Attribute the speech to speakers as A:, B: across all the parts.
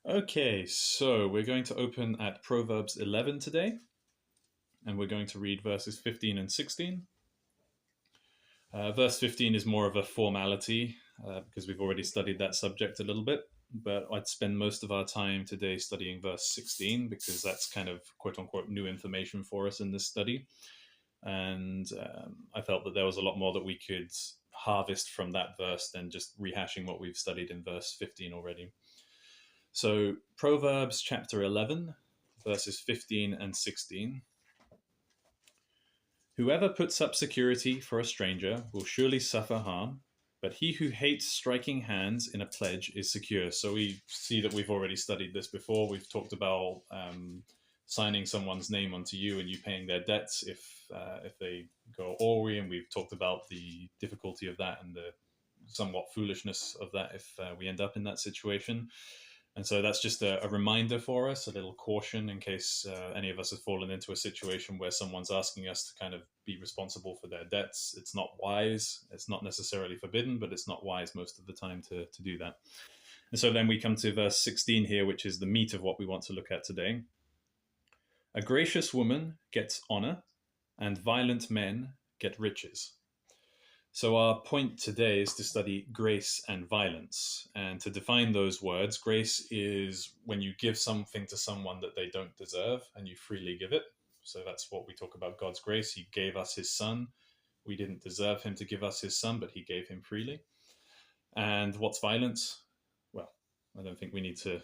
A: Okay, so we're going to open at Proverbs 11 today, and we're going to read verses 15 and 16. Verse 15 is more of a formality because we've already studied that subject a little bit, but I'd spend most of our time today studying verse 16 because that's kind of quote unquote new information for us in this study. And I felt that there was a lot more that we could harvest from that verse than just rehashing what we've studied in verse 15 already. So, Proverbs chapter 11, verses 15 and 16. Whoever puts up security for a stranger will surely suffer harm, but he who hates striking hands in a pledge is secure. So we see that we've already studied this before. We've talked about signing someone's name onto you and you paying their debts if they go awry, and we've talked about the difficulty of that and the somewhat foolishness of that if we end up in that situation. And so that's just a reminder for us, a little caution in case any of us have fallen into a situation where someone's asking us to kind of be responsible for their debts. It's not wise. It's not necessarily forbidden, but it's not wise most of the time to do that. And so then we come to verse 16 here, which is the meat of what we want to look at today. A gracious woman gets honor, and violent men get riches. So our point today is to study grace and violence. And to define those words, grace is when you give something to someone that they don't deserve and you freely give it. So that's what we talk about God's grace. He gave us his son. We didn't deserve him to give us his son, but he gave him freely. And what's violence? Well, I don't think we need to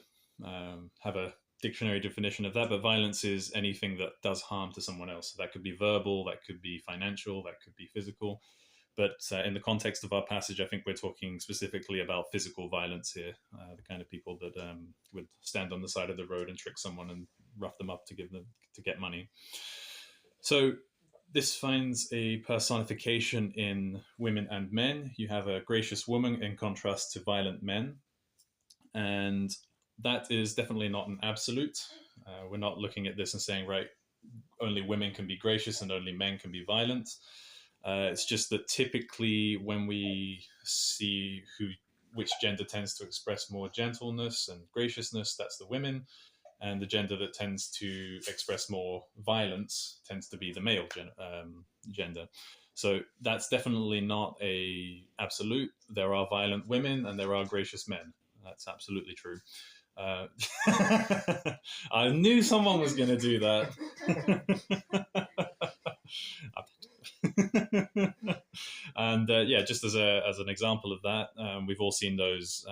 A: have a dictionary definition of that, but violence is anything that does harm to someone else. So that could be verbal, that could be financial, that could be physical. But in the context of our passage, I think we're talking specifically about physical violence here, the kind of people that would stand on the side of the road and trick someone and rough them up to get money. So this finds a personification in women and men. You have a gracious woman in contrast to violent men. And that is definitely not an absolute. We're not looking at this and saying, right, only women can be gracious and only men can be violent. It's just that typically when we see which gender tends to express more gentleness and graciousness, that's the women. And the gender that tends to express more violence tends to be the male gender. So that's definitely not a absolute. There are violent women and there are gracious men. That's absolutely true. I knew someone was going to do that. And just as an example of that, we've all seen those,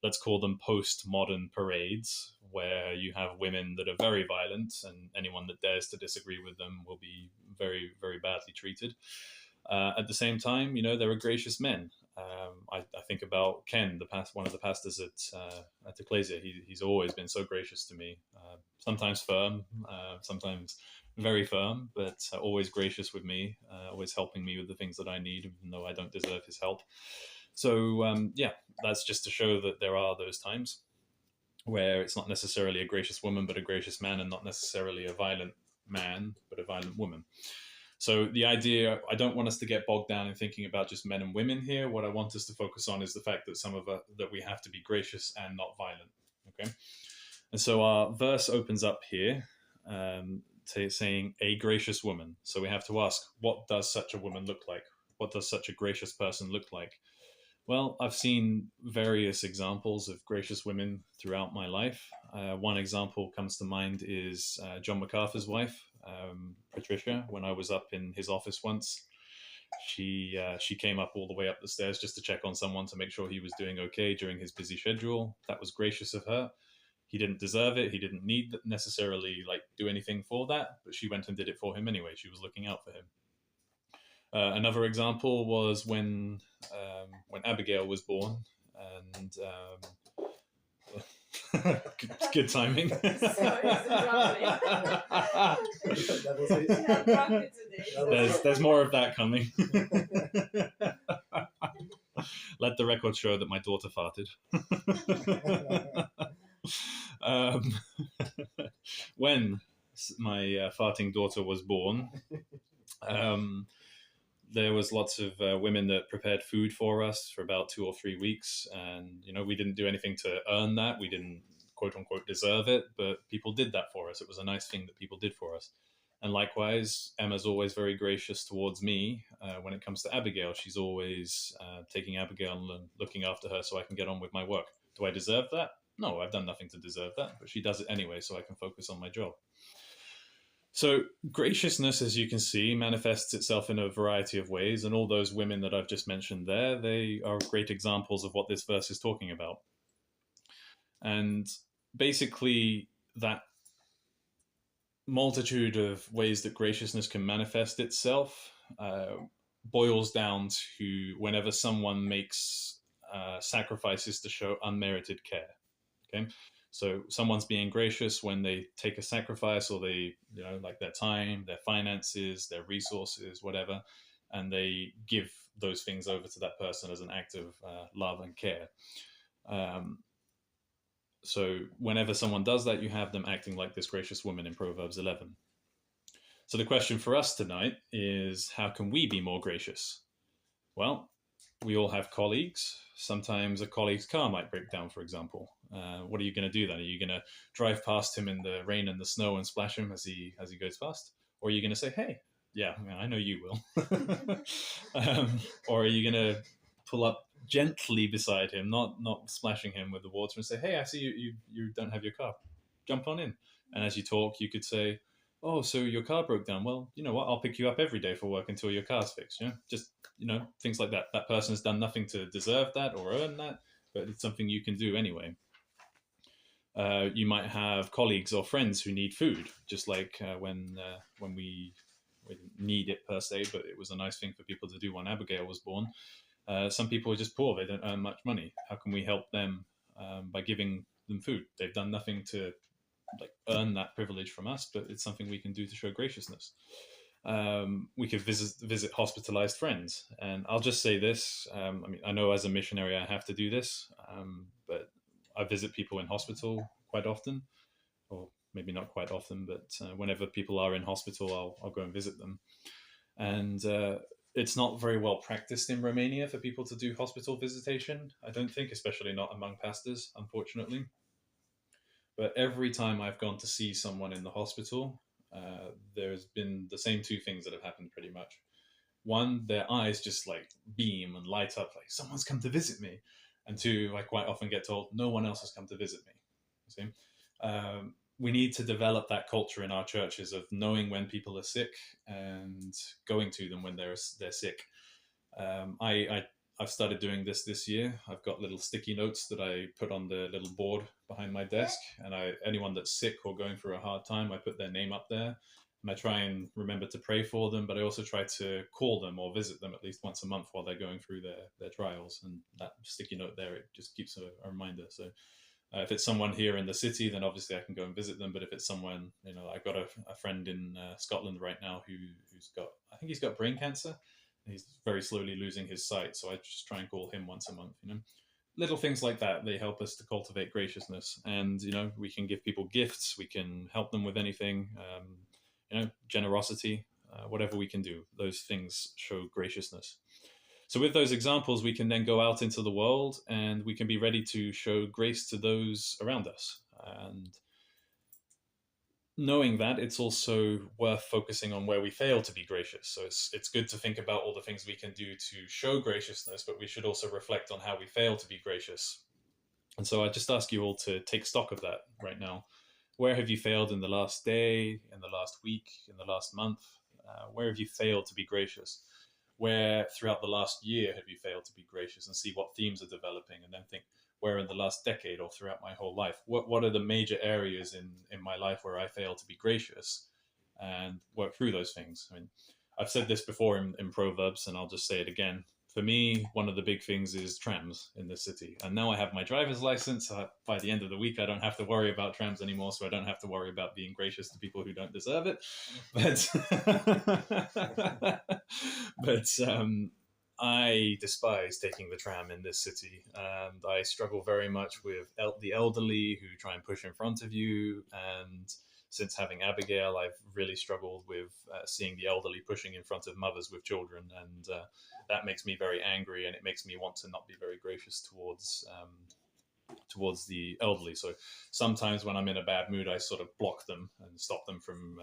A: let's call them postmodern parades, where you have women that are very violent, and anyone that dares to disagree with them will be very, very badly treated. At the same time, there are gracious men. I think about Ken, one of the pastors at Ecclesia. He's always been so gracious to me. Sometimes firm, sometimes very firm, but always gracious with me, always helping me with the things that I need, even though I don't deserve his help. So that's just to show that there are those times where it's not necessarily a gracious woman, but a gracious man, and not necessarily a violent man, but a violent woman. So the idea, I don't want us to get bogged down in thinking about just men and women here. What I want us to focus on is the fact that that we have to be gracious and not violent. Okay, and so our verse opens up here, saying a gracious woman. So we have to ask, what does such a woman look like? What does such a gracious person look like? Well, I've seen various examples of gracious women throughout my life. One example comes to mind is John MacArthur's wife, Patricia. When I was up in his office once, she came up all the way up the stairs just to check on someone to make sure he was doing okay during his busy schedule. That was gracious of her. He didn't deserve it. He didn't need necessarily do anything for that, but she went and did it for him anyway. She was looking out for him. Another example was when Abigail was born, and good timing. There's more of that coming. Let the record show that my daughter farted. When my farting daughter was born, there was lots of women that prepared food for us for about 2 or 3 weeks, and we didn't do anything to earn that. We didn't quote unquote deserve it, but people did that for us. It was a nice thing that people did for us. And likewise, Emma's always very gracious towards me when it comes to Abigail. She's always taking Abigail and looking after her so I can get on with my work. Do I deserve that? No, I've done nothing to deserve that, but she does it anyway so I can focus on my job. So, graciousness, as you can see, manifests itself in a variety of ways. And all those women that I've just mentioned there, they are great examples of what this verse is talking about. And basically, that multitude of ways that graciousness can manifest itself boils down to whenever someone makes sacrifices to show unmerited care. Okay, so someone's being gracious when they take a sacrifice, or they, like their time, their finances, their resources, whatever, and they give those things over to that person as an act of love and care. So whenever someone does that, you have them acting like this gracious woman in Proverbs 11. So the question for us tonight is, how can we be more gracious? Well, we all have colleagues. Sometimes a colleague's car might break down, for example. What are you going to do then? Are you going to drive past him in the rain and the snow and splash him as he goes past? Or are you going to say, hey, yeah, I know you will. Or are you going to pull up gently beside him, not splashing him with the water, and say, hey, I see you don't have your car. Jump on in. And as you talk, you could say, oh, so your car broke down. Well, you know what? I'll pick you up every day for work until your car's fixed. Just, things like that. That person has done nothing to deserve that or earn that, but it's something you can do anyway. You might have colleagues or friends who need food, just like when we didn't need it per se, but it was a nice thing for people to do when Abigail was born. Some people are just poor. They don't earn much money. How can we help them by giving them food? They've done nothing to earn that privilege from us, but it's something we can do to show graciousness. We could visit hospitalized friends. And I'll just say this. I know as a missionary, I have to do this, but I visit people in hospital quite often, or maybe not quite often, but whenever people are in hospital, I'll go and visit them. And it's not very well practiced in Romania for people to do hospital visitation, I don't think, especially not among pastors, unfortunately. But every time I've gone to see someone in the hospital, there's been the same two things that have happened pretty much. One, their eyes just beam and light up, like someone's come to visit me. And two, I quite often get told, no one else has come to visit me. You see? We need to develop that culture in our churches of knowing when people are sick and going to them when they're sick. I've started doing this year. I've got little sticky notes that I put on the little board behind my desk, and anyone that's sick or going through a hard time, I put their name up there, and I try and remember to pray for them, but I also try to call them or visit them at least once a month while they're going through their trials, and that sticky note there, it just keeps a reminder. So if it's someone here in the city, then obviously I can go and visit them. But if it's someone, I've got a friend in Scotland right now who's got, I think he's got brain cancer. He's very slowly losing his sight. So I just try and call him once a month, Little things like that, they help us to cultivate graciousness. And, we can give people gifts. We can help them with anything, generosity, whatever we can do. Those things show graciousness. So with those examples, we can then go out into the world and we can be ready to show grace to those around us. And knowing that, it's also worth focusing on where we fail to be gracious. So it's good to think about all the things we can do to show graciousness, but we should also reflect on how we fail to be gracious. And so I just ask you all to take stock of that right now. Where have you failed in the last day, in the last week, in the last month? Where have you failed to be gracious? Where throughout the last year have you failed to be gracious, and see what themes are developing, and then think, where in the last decade or throughout my whole life, what are the major areas in my life where I fail to be gracious, and work through those things. I've said this before in Proverbs, and I'll just say it again. For me, one of the big things is trams in the city. And now I have my driver's license. By the end of the week, I don't have to worry about trams anymore, so I don't have to worry about being gracious to people who don't deserve it. But I despise taking the tram in this city, and I struggle very much with the elderly who try and push in front of you. And since having Abigail, I've really struggled with seeing the elderly pushing in front of mothers with children, and that makes me very angry, and it makes me want to not be very gracious towards towards the elderly. So sometimes when I'm in a bad mood, I sort of block them and stop them from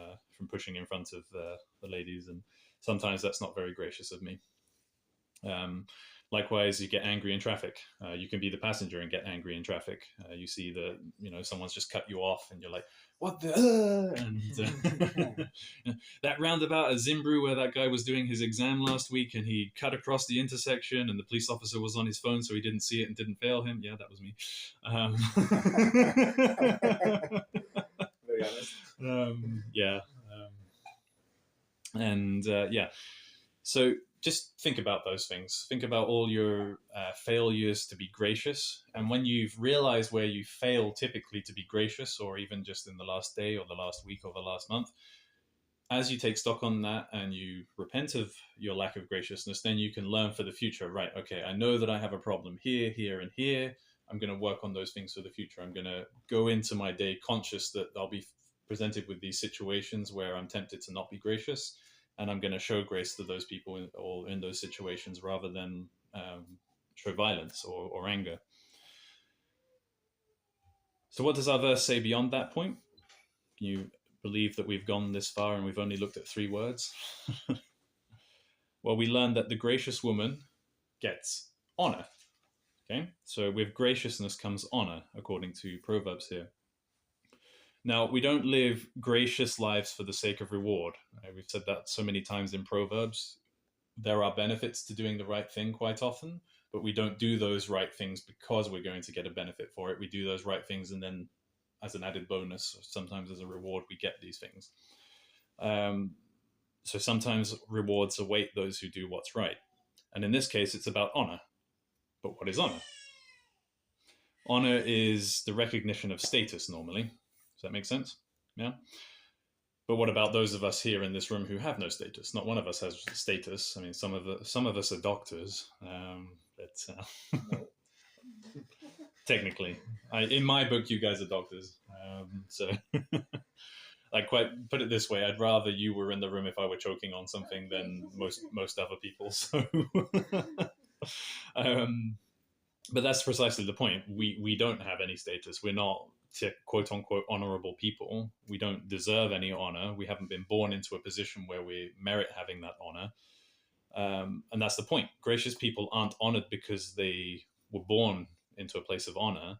A: pushing in front of the ladies, and sometimes that's not very gracious of me. Um, Likewise, you get angry in traffic. You can be the passenger and get angry in traffic. You see that someone's just cut you off, and you're like, "What the?" And that roundabout at Zimbru where that guy was doing his exam last week, and he cut across the intersection, and the police officer was on his phone, so he didn't see it and didn't fail him. Yeah, that was me.
B: Very honest.
A: Yeah, and yeah. So just think about those things. Think about all your failures to be gracious. And when you've realized where you fail typically to be gracious, or even just in the last day or the last week or the last month, as you take stock on that and you repent of your lack of graciousness, then you can learn for the future, right? Okay, I know that I have a problem here, here, and here. I'm going to work on those things for the future. I'm going to go into my day conscious that I'll be presented with these situations where I'm tempted to not be gracious, and I'm going to show grace to those people in those situations rather than show violence or anger. So what does our verse say beyond that point? Can you believe that we've gone this far and we've only looked at 3 words? Well, we learned that the gracious woman gets honor. Okay, so with graciousness comes honor, according to Proverbs here. Now, we don't live gracious lives for the sake of reward. We've said that so many times in Proverbs. There are benefits to doing the right thing quite often, but we don't do those right things because we're going to get a benefit for it. We do those right things, and then as an added bonus, sometimes as a reward, we get these things. So sometimes rewards await those who do what's right. And in this case, it's about honor. But what is honor? Honor is the recognition of status normally. Does that make sense? Yeah. But what about those of us here in this room who have no status? Not one of us has status. I mean, some of us are doctors, but technically, in my book, you guys are doctors. So, like, quite put it this way: I'd rather you were in the room if I were choking on something than most other people. So, but that's precisely the point. We don't have any status. We're not quote unquote honorable people. We don't deserve any honor. We haven't been born into a position where we merit having that honor. And that's the point. Gracious people aren't honored because they were born into a place of honor.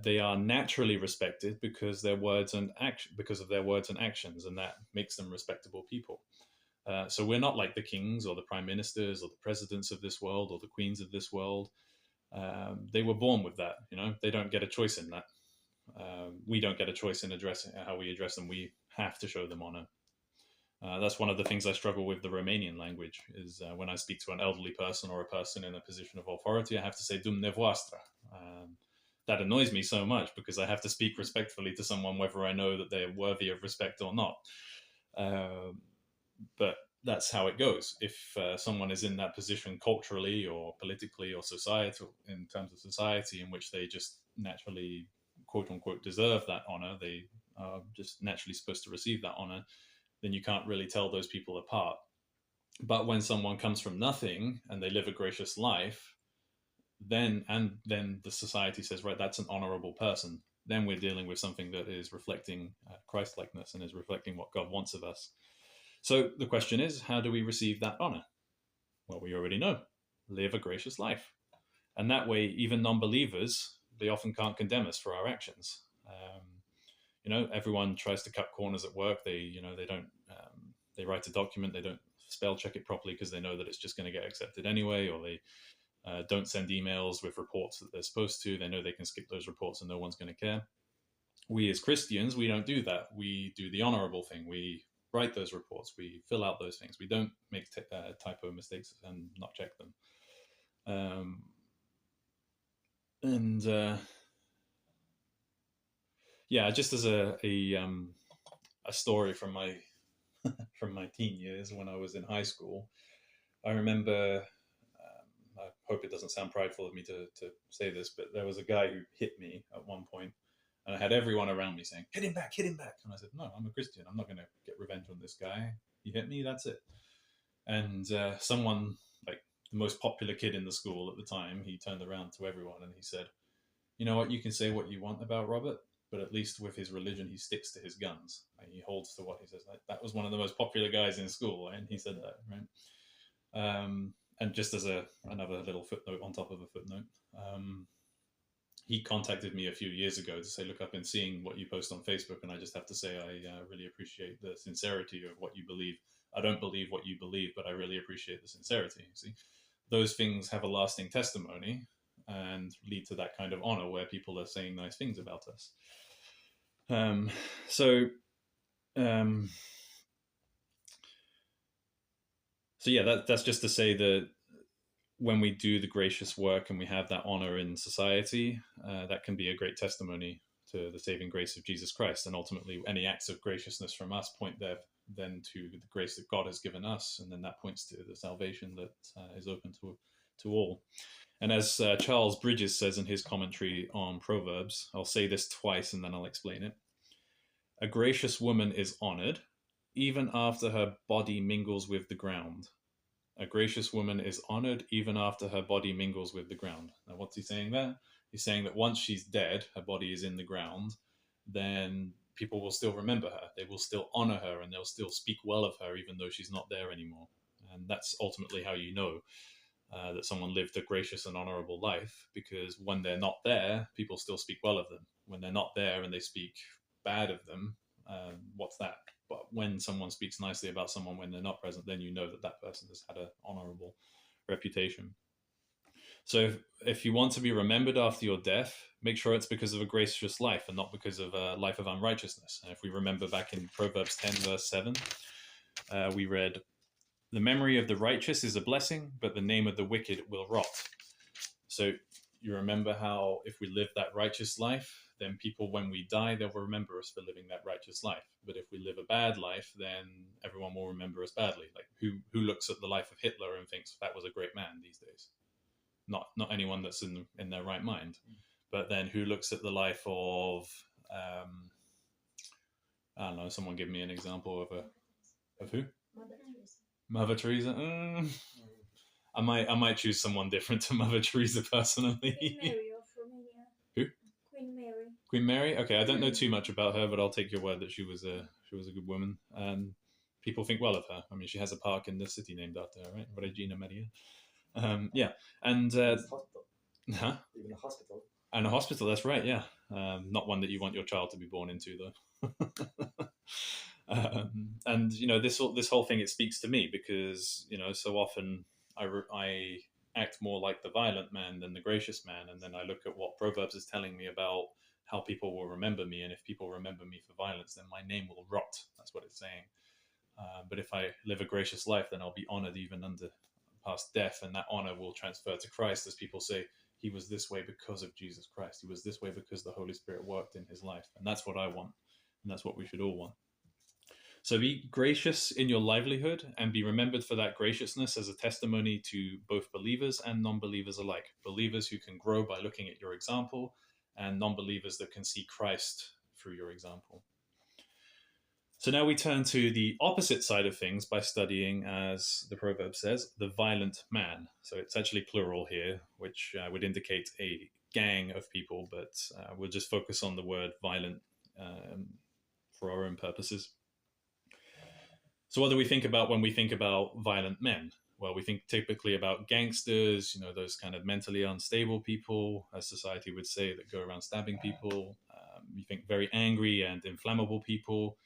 A: They are naturally respected because of their words and actions, and that makes them respectable people. So we're not like the kings or the prime ministers or the presidents of this world or the queens of this world. They were born with that. They don't get a choice in that. We don't get a choice in addressing how we address them. We have to show them honor. That's one of the things I struggle with the Romanian language is when I speak to an elderly person or a person in a position of authority, I have to say dumneavoastră. That annoys me so much because I have to speak respectfully to someone whether I know that they're worthy of respect or not. But that's how it goes. If someone is in that position culturally or politically or societal, in terms of society, in which they just naturally, quote unquote, deserve that honor, they are just naturally supposed to receive that honor, then you can't really tell those people apart. But when someone comes from nothing and they live a gracious life, then the society says, right, that's an honorable person. Then we're dealing with something that is reflecting Christ-likeness and is reflecting what God wants of us. So the question is, how do we receive that honor? Well, we already know. Live a gracious life. And that way, even non-believers, they often can't condemn us for our actions. Everyone tries to cut corners at work. They don't, they write a document, they don't spell check it properly because they know that it's just going to get accepted anyway, or they don't send emails with reports that they're supposed to. They know they can skip those reports and no one's going to care. We as Christians, we don't do that. We do the honorable thing. We write those reports. We fill out those things. We don't make typo mistakes and not check them. Just as a story from my teen years when I was in high school, I remember. I hope it doesn't sound prideful of me to say this, but there was a guy who hit me at one point, and I had everyone around me saying, hit him back. And I said, no, I'm a Christian. I'm not going to get revenge on this guy. He hit me, that's it. And someone, like the most popular kid in the school at the time, he turned around to everyone and he said, you know what, you can say what you want about Robert, but at least with his religion, he sticks to his guns. Like, he holds to what he says. Like, that was one of the most popular guys in school, right? And he said that, right? And just as another little footnote on top of a footnote, he contacted me a few years ago to say, look, I've been seeing what you post on Facebook, and I just have to say I really appreciate the sincerity of what you believe. I don't believe what you believe, but I really appreciate the sincerity. See, those things have a lasting testimony and lead to that kind of honor where people are saying nice things about us. So yeah, that's just to say that when we do the gracious work and we have that honor in society, that can be a great testimony to the saving grace of Jesus Christ. And ultimately, any acts of graciousness from us point there then to the grace that God has given us, and then that points to the salvation that is open to all. And as Charles Bridges says in his commentary on Proverbs, I'll say this twice and then I'll explain it. A gracious woman is honored even after her body mingles with the ground. A gracious woman is honored even after her body mingles with the ground. Now, what's he saying there? He's saying that once she's dead, her body is in the ground, then people will still remember her. They will still honor her, and they'll still speak well of her, even though she's not there anymore. And that's ultimately how you know that someone lived a gracious and honorable life, because when they're not there, people still speak well of them. When they're not there and they speak bad of them, what's that? But when someone speaks nicely about someone when they're not present, then you know that that person has had an honorable reputation. So if you want to be remembered after your death, make sure it's because of a gracious life and not because of a life of unrighteousness. And if we remember back in Proverbs 10, verse 7, we read, "The memory of the righteous is a blessing, but the name of the wicked will rot." So you remember how if we live that righteous life, then people, when we die, they'll remember us for living that righteous life. But if we live a bad life, then everyone will remember us badly. Like who looks at the life of Hitler and thinks that was a great man these days? Not anyone that's in their right mind. But then who looks at the life of I don't know, someone give me an example of who? Mother Teresa. I might choose someone different to Mother Teresa personally.
C: Queen Mary of Romania.
A: Who?
C: Queen Mary.
A: Queen Mary. Okay, I don't know too much about her, but I'll take your word that she was a good woman. People think well of her. I mean, she has a park in the city named after her, right? Regina Maria. Yeah, and
B: Hospital.
A: huh?
B: Even a hospital.
A: And a hospital. That's right. Yeah, not one that you want your child to be born into, though. And this whole thing, it speaks to me because so often I act more like the violent man than the gracious man, and then I look at what Proverbs is telling me about how people will remember me, and if people remember me for violence, then my name will rot. That's what it's saying. But if I live a gracious life, then I'll be honored even under past death, and that honor will transfer to Christ, as people say, he was this way because of Jesus Christ. He was this way because the Holy Spirit worked in his life. And that's what I want. And that's what we should all want. So be gracious in your livelihood and be remembered for that graciousness as a testimony to both believers and non-believers alike. Believers who can grow by looking at your example, and non-believers that can see Christ through your example. So now we turn to the opposite side of things by studying, as the proverb says, the violent man. So it's actually plural here, which would indicate a gang of people, but we'll just focus on the word violent for our own purposes. So what do we think about when we think about violent men? Well, we think typically about gangsters, those kind of mentally unstable people, as society would say, that go around stabbing people. We think very angry and inflammable people.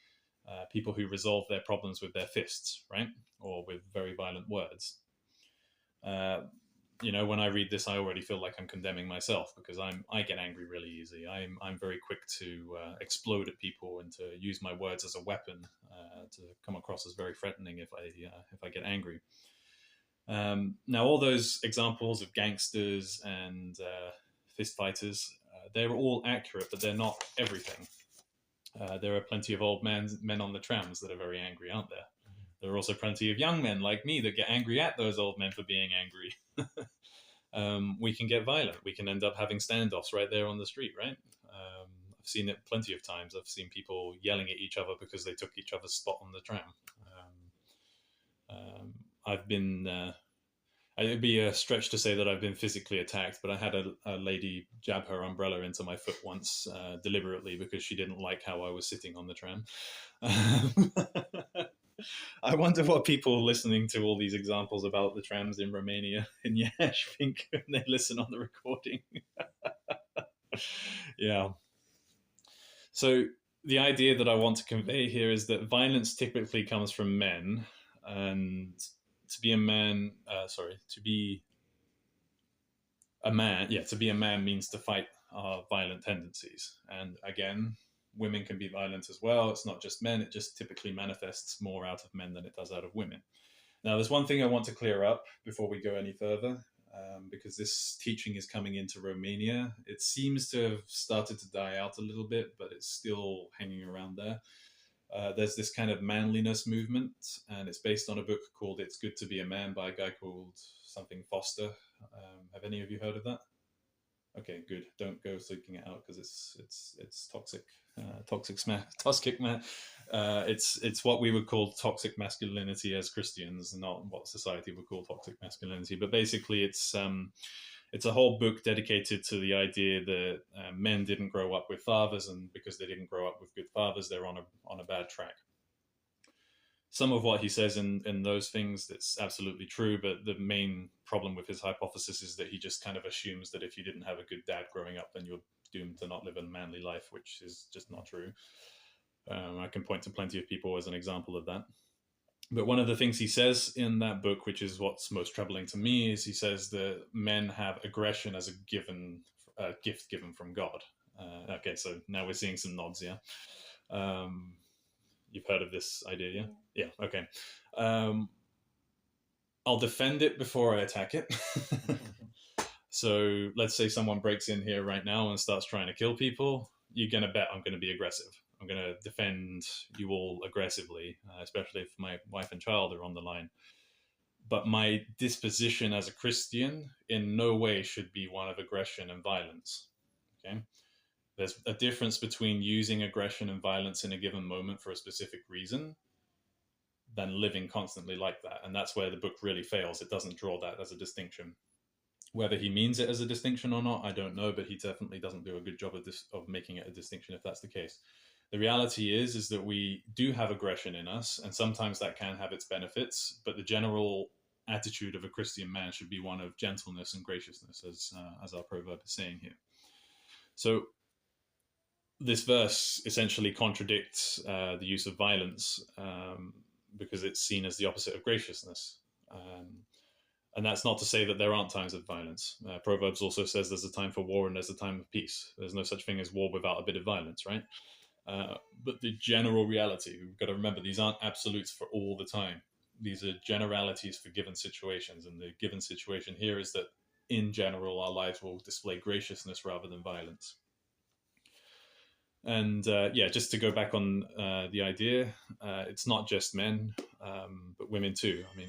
A: People who resolve their problems with their fists, right? Or with very violent words. When I read this, I already feel like I'm condemning myself because I get angry really easy. I'm very quick to explode at people and to use my words as a weapon to come across as very threatening if I get angry. Now, all those examples of gangsters and fist fighters, they're all accurate, but they're not everything. There are plenty of old men on the trams that are very angry, aren't there? There are also plenty of young men like me that get angry at those old men for being angry. We can get violent. We can end up having standoffs right there on the street, right? I've seen it plenty of times. I've seen people yelling at each other because they took each other's spot on the tram. I've been It'd be a stretch to say that I've been physically attacked, but I had a lady jab her umbrella into my foot once deliberately because she didn't like how I was sitting on the tram. I wonder what people listening to all these examples about the trams in Romania and Yash think when they listen on the recording. Yeah. So the idea that I want to convey here is that violence typically comes from men, and to be a man, to be a man, to be a man means to fight our violent tendencies. And again, women can be violent as well. It's not just men, it just typically manifests more out of men than it does out of women. Now, there's one thing I want to clear up before we go any further, because this teaching is coming into Romania. It seems to have started to die out a little bit, but it's still hanging around there. There's this kind of manliness movement, and it's based on a book called It's Good to Be a Man by a guy called something Foster. Have any of you heard of that? Okay, good. Don't go seeking it out because it's toxic, toxic man. It's what we would call toxic masculinity as Christians, not what society would call toxic masculinity. But basically, it's a whole book dedicated to the idea that men didn't grow up with fathers, and because they didn't grow up with good fathers, they're on a bad track. Some of what he says in those things, that's absolutely true, but the main problem with his hypothesis is that he just kind of assumes that if you didn't have a good dad growing up, then you're doomed to not live a manly life, which is just not true. I can point to plenty of people as an example of that. But one of the things he says in that book, which is what's most troubling to me, is he says that men have aggression as a gift given from God. Okay, so now we're seeing some nods, yeah? You've heard of this idea, yeah? Yeah, okay. I'll defend it before I attack it. So let's say someone breaks in here right now and starts trying to kill people. You're going to bet I'm going to be aggressive. I'm going to defend you all aggressively, especially if my wife and child are on the line. But my disposition as a Christian in no way should be one of aggression and violence. Okay? There's a difference between using aggression and violence in a given moment for a specific reason than living constantly like that. And that's where the book really fails. It doesn't draw that as a distinction. Whether he means it as a distinction or not, I don't know, but he definitely doesn't do a good job of making it a distinction if that's the case. The reality is that we do have aggression in us, and sometimes that can have its benefits, but the general attitude of a Christian man should be one of gentleness and graciousness, as our proverb is saying here. So this verse essentially contradicts the use of violence because it's seen as the opposite of graciousness. And that's not to say that there aren't times of violence. Proverbs also says there's a time for war and there's a time of peace. There's no such thing as war without a bit of violence, right? But the general reality, we've got to remember, these aren't absolutes for all the time. These are generalities for given situations. And the given situation here is that in general, our lives will display graciousness rather than violence. And just to go back on the idea, it's not just men, but women too. I mean,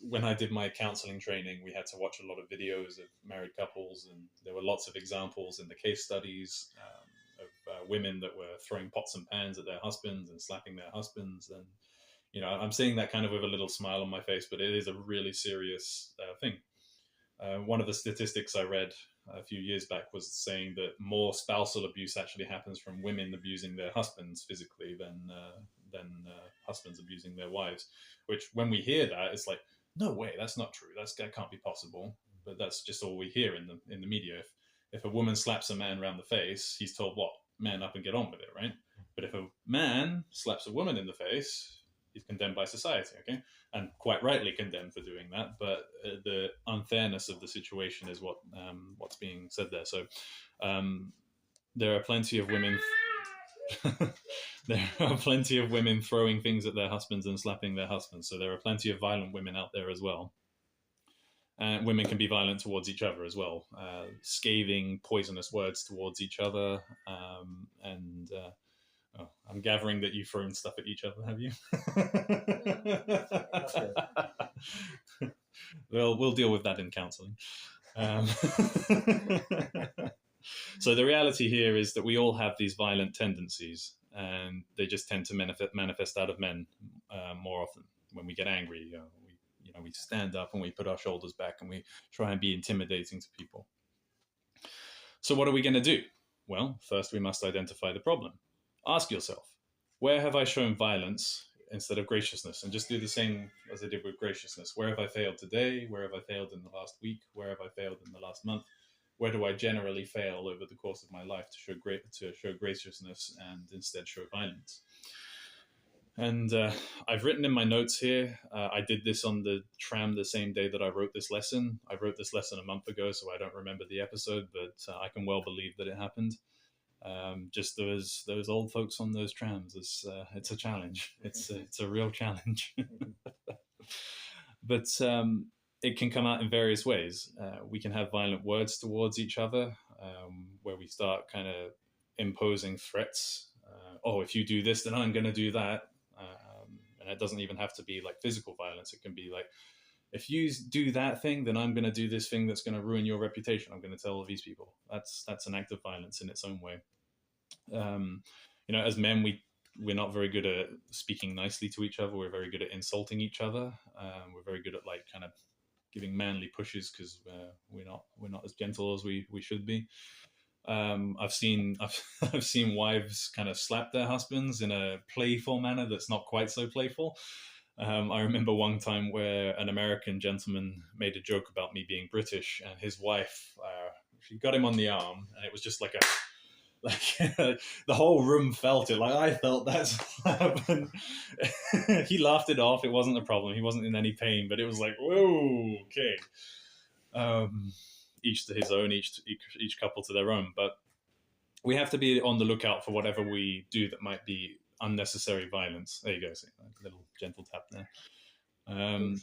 A: when I did my counseling training, we had to watch a lot of videos of married couples, and there were lots of examples in the case studies of women that were throwing pots and pans at their husbands and slapping their husbands. And, I'm saying that kind of with a little smile on my face, but it is a really serious thing. One of the statistics I read a few years back was saying that more spousal abuse actually happens from women abusing their husbands physically than husbands abusing their wives. Which, when we hear that, it's like, no way, that's not true. That can't be possible. But that's just all we hear in the media. If a woman slaps a man around the face, he's told, what, man up and get on with it, right? But if a man slaps a woman in the face, he's condemned by society, okay? And quite rightly condemned for doing that, but the unfairness of the situation is what's being said there. So there are plenty of women there are plenty of women throwing things at their husbands and slapping their husbands. So there are plenty of violent women out there as well. And women can be violent towards each other as well, scathing, poisonous words towards each other, I'm gathering that you've thrown stuff at each other, have you? Well, we'll deal with that in counseling. So the reality here is that we all have these violent tendencies, and they just tend to manifest out of men more often. When we get angry, we stand up and we put our shoulders back and we try and be intimidating to people. So what are we going to do? Well, first we must identify the problem. Ask yourself, where have I shown violence instead of graciousness? And just do the same as I did with graciousness. Where have I failed today? Where have I failed in the last week? Where have I failed in the last month? Where do I generally fail over the course of my life to show graciousness and instead show violence? And I've written in my notes here, I did this on the tram the same day that I wrote this lesson. I wrote this lesson a month ago, so I don't remember the episode, but I can well believe that it happened. Just those old folks on those trams, it's a challenge. It's a real challenge. But it can come out in various ways. We can have violent words towards each other, where we start kind of imposing threats. If you do this, then I'm going to do that. And it doesn't even have to be like physical violence. It can be like, if you do that thing, then I'm going to do this thing that's going to ruin your reputation. I'm going to tell all these people. That's an act of violence in its own way. As men, we're not very good at speaking nicely to each other. We're very good at insulting each other. We're very good at like kind of giving manly pushes because we're not as gentle as we should be. I've seen wives kind of slap their husbands in a playful manner that's not quite so playful. I remember one time where an American gentleman made a joke about me being British, and his wife, she got him on the arm, and it was just like the whole room felt it. Like I felt that slap, and he laughed it off. It wasn't a problem. He wasn't in any pain, but it was like, whoa, okay. Each to his own, each couple to their own. But we have to be on the lookout for whatever we do that might be unnecessary violence. There you go, see, a little gentle tap there. And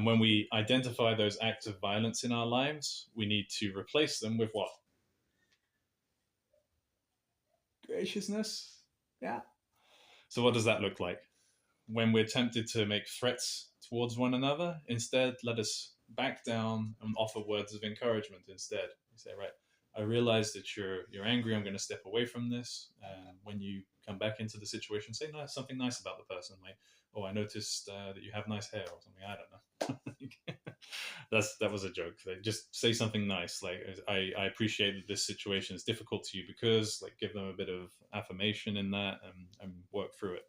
A: when we identify those acts of violence in our lives, we need to replace them with what? Graciousness. Yeah. So what does that look like? When we're tempted to make threats towards one another, instead, let us back down and offer words of encouragement instead. You say, right, I realize that you're angry. I'm going to step away from this. And when you come back into the situation, say something nice about the person. Like, oh, I noticed that you have nice hair or something. I don't know. That was a joke. Like, just say something nice. Like, I appreciate that this situation is difficult to you because, like, give them a bit of affirmation in that and work through it.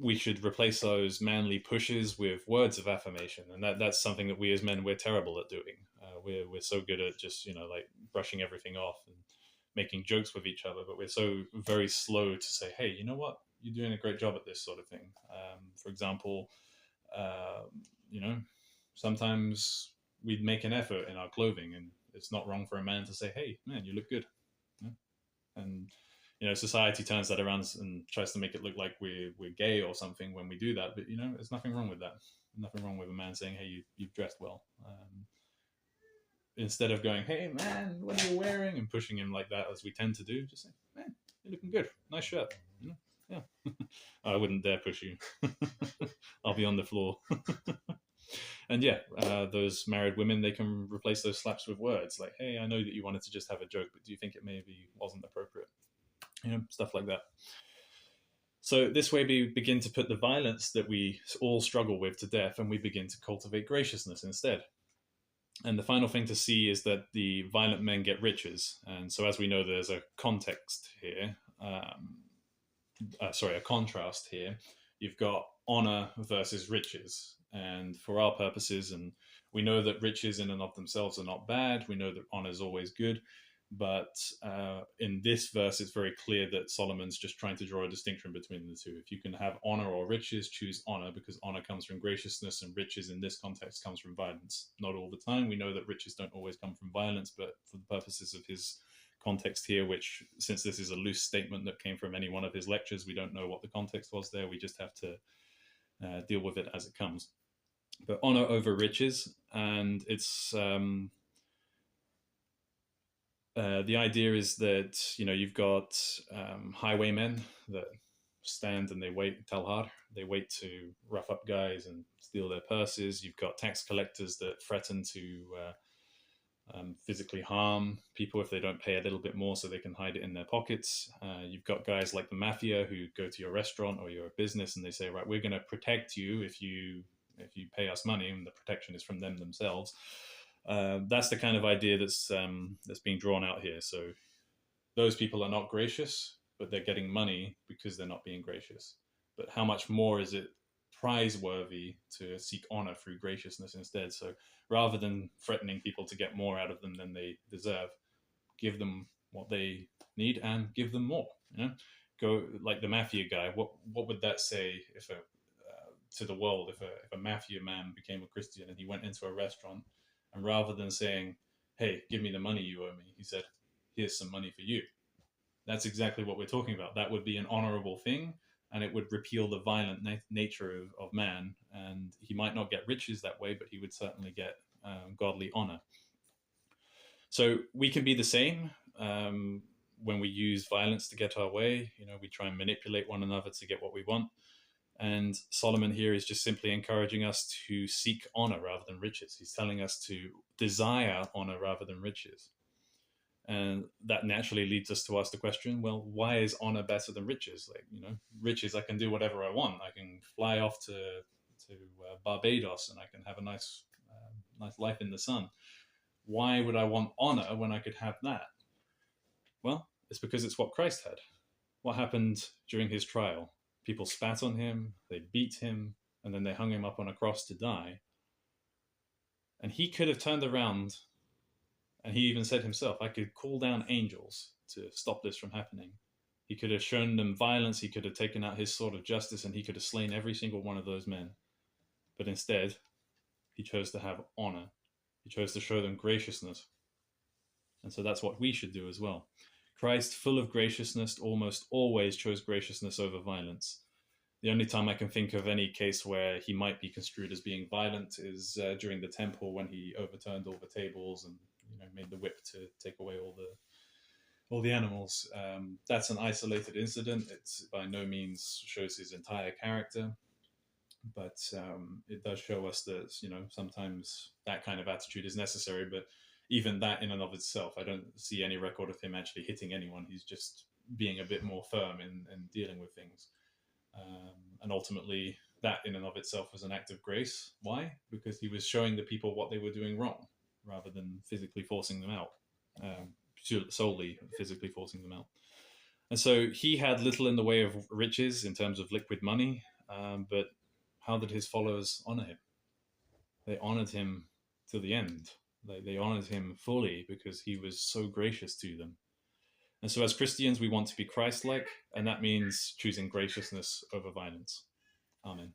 A: We should replace those manly pushes with words of affirmation, and that's something that we as men, we're terrible at doing. We're so good at just like brushing everything off and making jokes with each other, but we're so very slow to say, hey, you know what, you're doing a great job at this sort of thing. For example, sometimes we'd make an effort in our clothing, and it's not wrong for a man to say, hey man, you look good. And society turns that around and tries to make it look like we're gay or something when we do that. But there's nothing wrong with that. Nothing wrong with a man saying, "Hey, you've dressed well." Instead of going, "Hey, man, what are you wearing?" and pushing him like that, as we tend to do, just say, "Man, you're looking good. Nice shirt." Yeah. I wouldn't dare push you. I'll be on the floor. And those married women, they can replace those slaps with words like, "Hey, I know that you wanted to just have a joke, but do you think it maybe wasn't appropriate?" Stuff like that. So this way we begin to put the violence that we all struggle with to death, and we begin to cultivate graciousness instead. And the final thing to see is that the violent men get riches. And so as we know, there's a context here, a contrast here. You've got honor versus riches. And for our purposes, and we know that riches in and of themselves are not bad. We know that honor is always good. But in this verse, it's very clear that Solomon's just trying to draw a distinction between the two. If you can have honor or riches, choose honor, because honor comes from graciousness, and riches in this context comes from violence. Not all the time. We know that riches don't always come from violence, but for the purposes of his context here, which, since this is a loose statement that came from any one of his lectures, we don't know what the context was there. We just have to deal with it as it comes. But honor over riches, and it's... the idea is that you've got highwaymen that stand and they wait to rough up guys and steal their purses. You've got tax collectors that threaten to physically harm people if they don't pay a little bit more so they can hide it in their pockets. You've got guys like the mafia who go to your restaurant or your business and they say, right, we're going to protect you if you pay us money, and the protection is from them themselves. That's the kind of idea that's being drawn out here. So those people are not gracious, but they're getting money because they're not being gracious. But how much more is it prizeworthy to seek honor through graciousness instead? So rather than threatening people to get more out of them than they deserve, give them what they need and give them more. You know, go like the mafia guy. What would that say if to the world if a mafia man became a Christian and he went into a restaurant, and rather than saying, "Hey, give me the money you owe me," he said, "Here's some money for you." That's exactly what we're talking about. That would be an honorable thing, and it would repeal the violent nature of man. And he might not get riches that way, but he would certainly get godly honor. So we can be the same when we use violence to get our way. You know, we try and manipulate one another to get what we want. And Solomon here is just simply encouraging us to seek honor rather than riches. He's telling us to desire honor rather than riches. And that naturally leads us to ask the question, well, why is honor better than riches? Like, you know, riches, I can do whatever I want. I can fly off to Barbados and I can have a nice life in the sun. Why would I want honor when I could have that? Well, it's because it's what Christ had. What happened during his trial? People spat on him, they beat him, and then they hung him up on a cross to die. And he could have turned around, and he even said himself, I could call down angels to stop this from happening. He could have shown them violence, he could have taken out his sword of justice, and he could have slain every single one of those men. But instead, he chose to have honor. He chose to show them graciousness. And so that's what we should do as well. Christ, full of graciousness, almost always chose graciousness over violence. The only time I can think of any case where he might be construed as being violent is during the temple, when he overturned all the tables and made the whip to take away all the animals. That's an isolated incident. It by no means shows his entire character, but it does show us that sometimes that kind of attitude is necessary. But even that in and of itself, I don't see any record of him actually hitting anyone. He's just being a bit more firm in dealing with things. And ultimately, that in and of itself was an act of grace. Why? Because he was showing the people what they were doing wrong, rather than physically forcing them out, solely physically forcing them out. And so he had little in the way of riches in terms of liquid money, but how did his followers honor him? They honored him to the end. They honored him fully because he was so gracious to them. And so as Christians, we want to be Christ-like, and that means choosing graciousness over violence. Amen.